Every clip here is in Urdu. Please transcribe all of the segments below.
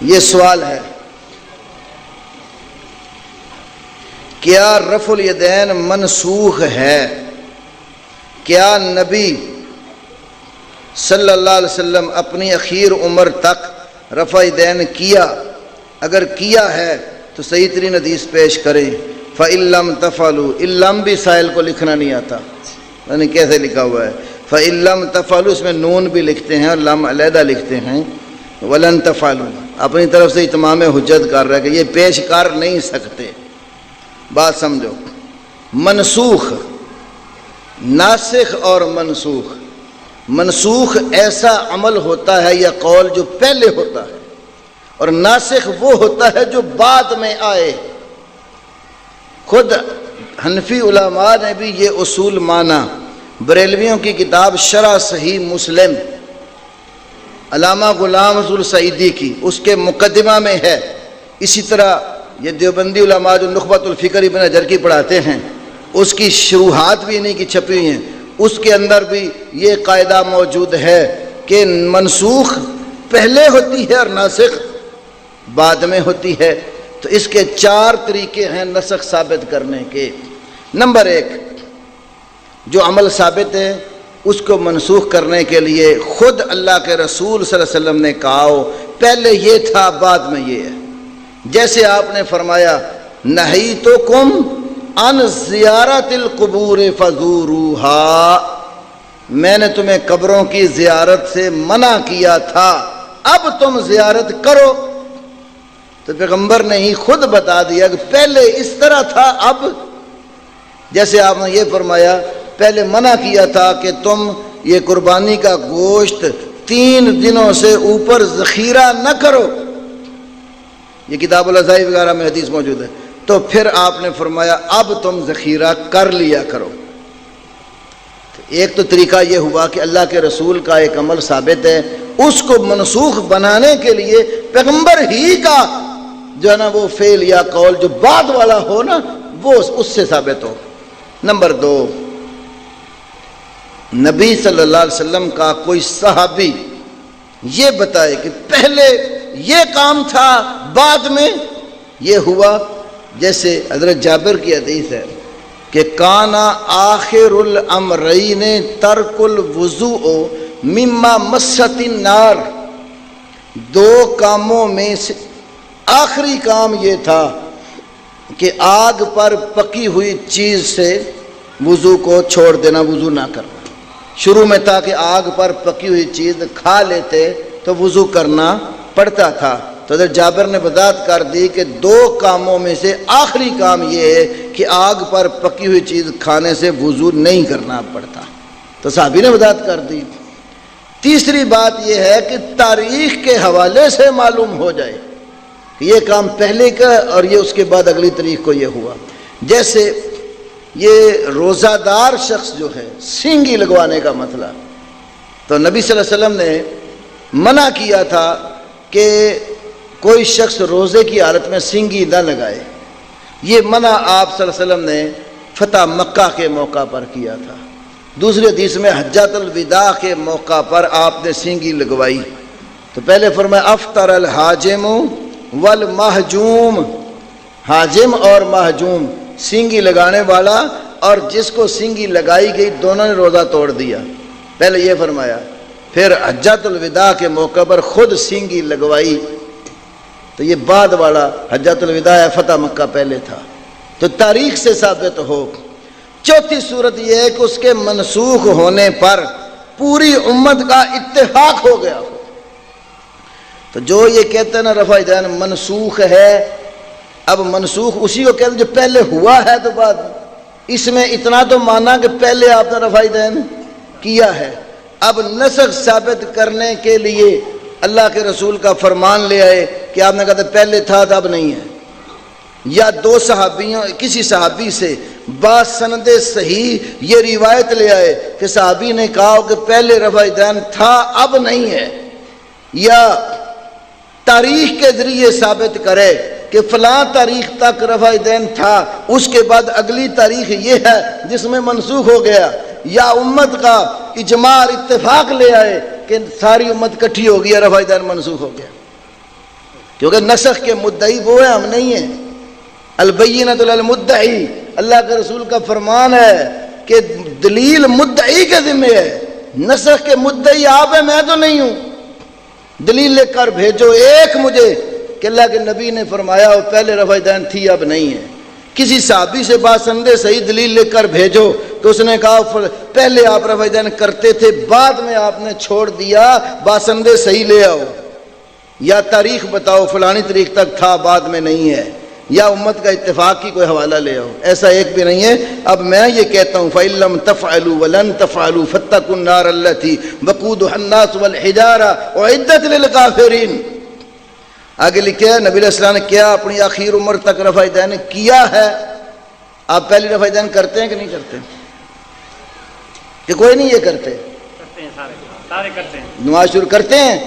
یہ سوال ہے، کیا رفع الیدین منسوخ ہے؟ کیا نبی صلی اللہ علیہ وسلم اپنی اخیر عمر تک رفع یدین کیا؟ اگر کیا ہے تو صحیح ترین حدیث پیش کریں۔ فَإِن لَّمْ تَفْعَلُوا، اِلَّم بھی سائل کو لکھنا نہیں آتا، یعنی کیسے لکھا ہوا ہے؟ فَإِن لَّمْ تَفْعَلُوا، اس میں نون بھی لکھتے ہیں اور لم علیحدہ لکھتے ہیں۔ وَلَن تَفْعَلُوا، اپنی طرف سے اتمام حجت کر رہا ہے کہ یہ پیش کر نہیں سکتے۔ بات سمجھو، منسوخ، ناسخ اور منسوخ۔ منسوخ ایسا عمل ہوتا ہے یا قول جو پہلے ہوتا ہے، اور ناسخ وہ ہوتا ہے جو بعد میں آئے۔ خود حنفی علماء نے بھی یہ اصول مانا۔ بریلویوں کی کتاب شرح صحیح مسلم، علامہ غلام رسول سعیدی کی، اس کے مقدمہ میں ہے۔ اسی طرح یہ دیوبندی علماء جو نخبۃ الفکر ابن حجر کی پڑھاتے ہیں، اس کی شروحات بھی انہیں کی چھپی ہوئی ہیں، اس کے اندر بھی یہ قاعدہ موجود ہے کہ منسوخ پہلے ہوتی ہے اور ناسخ بعد میں ہوتی ہے۔ تو اس کے 4 طریقے ہیں نسخ ثابت کرنے کے۔ نمبر 1، جو عمل ثابت ہے اس کو منسوخ کرنے کے لیے خود اللہ کے رسول صلی اللہ علیہ وسلم نے کہا ہو پہلے یہ تھا بعد میں یہ ہے۔ جیسے آپ نے فرمایا نہیتکم عن زیارت القبور فزوروها، میں نے تمہیں قبروں کی زیارت سے منع کیا تھا، اب تم زیارت کرو۔ تو پیغمبر نے ہی خود بتا دیا کہ پہلے اس طرح تھا، اب جیسے آپ نے یہ فرمایا پہلے منع کیا تھا کہ تم یہ قربانی کا گوشت 3 دنوں سے اوپر ذخیرہ نہ کرو، یہ کتاب العزائی وغیرہ میں حدیث موجود ہے، تو پھر آپ نے فرمایا اب تم ذخیرہ کر لیا کرو۔ ایک تو طریقہ یہ ہوا کہ اللہ کے رسول کا ایک عمل ثابت ہے، اس کو منسوخ بنانے کے لیے پیغمبر ہی کا جو ہے نا وہ فعل یا قول جو بعد والا ہو نا وہ اس سے ثابت ہو۔ نمبر 2، نبی صلی اللہ علیہ وسلم کا کوئی صحابی یہ بتائے کہ پہلے یہ کام تھا بعد میں یہ ہوا۔ جیسے حضرت جابر کی حدیث ہے کہ کانا آخر الامرین ترک الوضوء مما مست النار، 2 کاموں میں سے آخری کام یہ تھا کہ آگ پر پکی ہوئی چیز سے وضو کو چھوڑ دینا، وضو نہ کرنا۔ شروع میں تھا کہ آگ پر پکی ہوئی چیز کھا لیتے تو وضو کرنا پڑتا تھا، تو حضرت جابر نے وضاحت کر دی کہ 2 کاموں میں سے آخری کام یہ ہے کہ آگ پر پکی ہوئی چیز کھانے سے وضو نہیں کرنا پڑتا، تو صحابی نے وضاحت کر دی۔ تیسری بات یہ ہے کہ تاریخ کے حوالے سے معلوم ہو جائے کہ یہ کام پہلے کا اور یہ اس کے بعد اگلی تاریخ کو یہ ہوا۔ جیسے یہ روزہ دار شخص جو ہے سینگی لگوانے کا مسئلہ، تو نبی صلی اللہ علیہ وسلم نے منع کیا تھا کہ کوئی شخص روزے کی حالت میں سینگی نہ لگائے۔ یہ منع آپ صلی اللہ علیہ وسلم نے فتح مکہ کے موقع پر کیا تھا۔ دوسری حدیث میں حجۃ الوداع کے موقع پر آپ نے سینگی لگوائی، تو پہلے فرمایا افطر الحاجم والمحجوم، حاجم اور محجوم، سینگی لگانے والا اور جس کو سینگی لگائی گئی دونوں نے روزہ توڑ دیا، پہلے یہ فرمایا۔ پھر حجۃ الوداع کے موقع پر خود سینگی لگوائی، تو یہ بعد والا حجۃ الوداع ہے، فتح مکہ پہلے تھا، تو تاریخ سے ثابت ہو۔ چوتھی صورت یہ ہے کہ اس کے منسوخ ہونے پر پوری امت کا اتفاق ہو گیا ہو۔ تو جو یہ کہتے ہیں نا رفع یدین منسوخ ہے، اب منسوخ اسی کو کہتے ہیں جو پہلے ہوا ہے تو بعد اس میں اتنا تو مانا کہ پہلے آپ نے رفع یدین کیا ہے۔ اب نسخ ثابت کرنے کے لیے اللہ کے رسول کا فرمان لے آئے کہ آپ نے کہا تھا پہلے تھا تو اب نہیں ہے، یا 2 صحابیوں کسی صحابی سے با سند صحیح یہ روایت لے آئے کہ صحابی نے کہا کہ پہلے رفع یدین تھا اب نہیں ہے، یا تاریخ کے ذریعے ثابت کرے کہ فلاں تاریخ تک رفع یدین تھا، اس کے بعد اگلی تاریخ یہ ہے جس میں منسوخ ہو گیا، یا امت کا اجماع اور اتفاق لے آئے کہ ساری امت کٹھی ہو گئی، رفع یدین منسوخ ہو گیا۔ کیونکہ نسخ کے مدعی وہ ہیں، ہم نہیں ہیں۔ البینۃ علی المدعی، اللہ کے رسول کا فرمان ہے کہ دلیل مدعی کے ذمہ ہے، نسخ کے مدعی آپ ہیں، میں تو نہیں ہوں۔ دلیل لے کر بھیجو ایک مجھے، کہ اللہ کے نبی نے فرمایا وہ پہلے رفع دین تھی اب نہیں ہے۔ کسی صحابی سے باسند صحیح دلیل لے کر بھیجو تو اس نے کہا پہلے آپ رفع دین کرتے تھے، بعد میں آپ نے چھوڑ دیا، باسند صحیح لے آؤ، یا تاریخ بتاؤ فلانی تاریخ تک تھا بعد میں نہیں ہے، یا امت کا اتفاق کی کوئی حوالہ لے آؤ، ایسا ایک بھی نہیں ہے۔ اب میں یہ کہتا ہوں فَإِن لَّمْ تَفْعَلُوا وَلَن تَفْعَلُوا فَاتَّقُوا النَّارَ الَّتِي وَقُودُهَا النَّاسُ وَالْحِجَارَةُ أُعِدَّتْ لِلْكَافِرِينَ۔ آگے لکھے ہے نبی علیہ السلام نے کیا اپنی آخر عمر تک رفع دین کیا ہے؟ آپ پہلی رفع دین کرتے ہیں کہ نہیں کرتے؟ کہ کوئی نہیں یہ کرتے؟ کرتے ہیں، سارے کرتے ہیں، نماز شروع کرتے ہیں،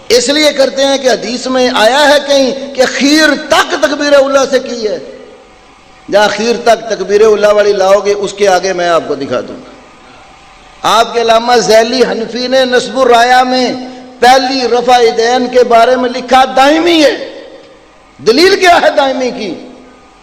اس لیے کرتے ہیں کہ حدیث میں آیا ہے کہیں کہ خیر تک تکبیر اولیٰ سے کی ہے؟ جہاں خیر تک تکبیر اولیٰ والی لاؤ گے اس کے آگے میں آپ کو دکھا دوں گا۔ آپ کے علامہ ذیلی حنفی نے نصب الرایا میں پہلی رفع دین کے بارے میں لکھا دائمی ہے۔ دلیل کیا ہے دائمی کی؟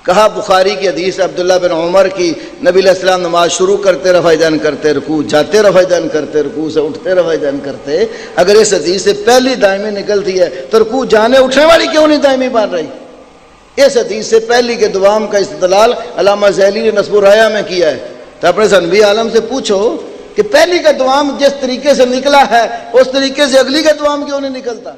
کہا بخاری کی حدیث عبداللہ بن عمر کی، نبی علیہ السلام نماز شروع کرتے رفع دین کرتے، رکوع جاتے رفع دین کرتے، رکوع سے اٹھتے رفع دین کرتے۔ اگر اس حدیث سے پہلی دائمی نکلتی ہے تو رکوع جانے اٹھنے والی کیوں نہیں دائمی بن رہی؟ اس حدیث سے پہلی کے دوام کا استدلال علامہ ذیلی نے نصب الرایا میں کیا ہے۔ تو اپنے حنفی عالم سے پوچھو کہ پہلی کا دوام جس طریقے سے نکلا ہے اس طریقے سے اگلی کا دوام کیوں نہیں نکلتا؟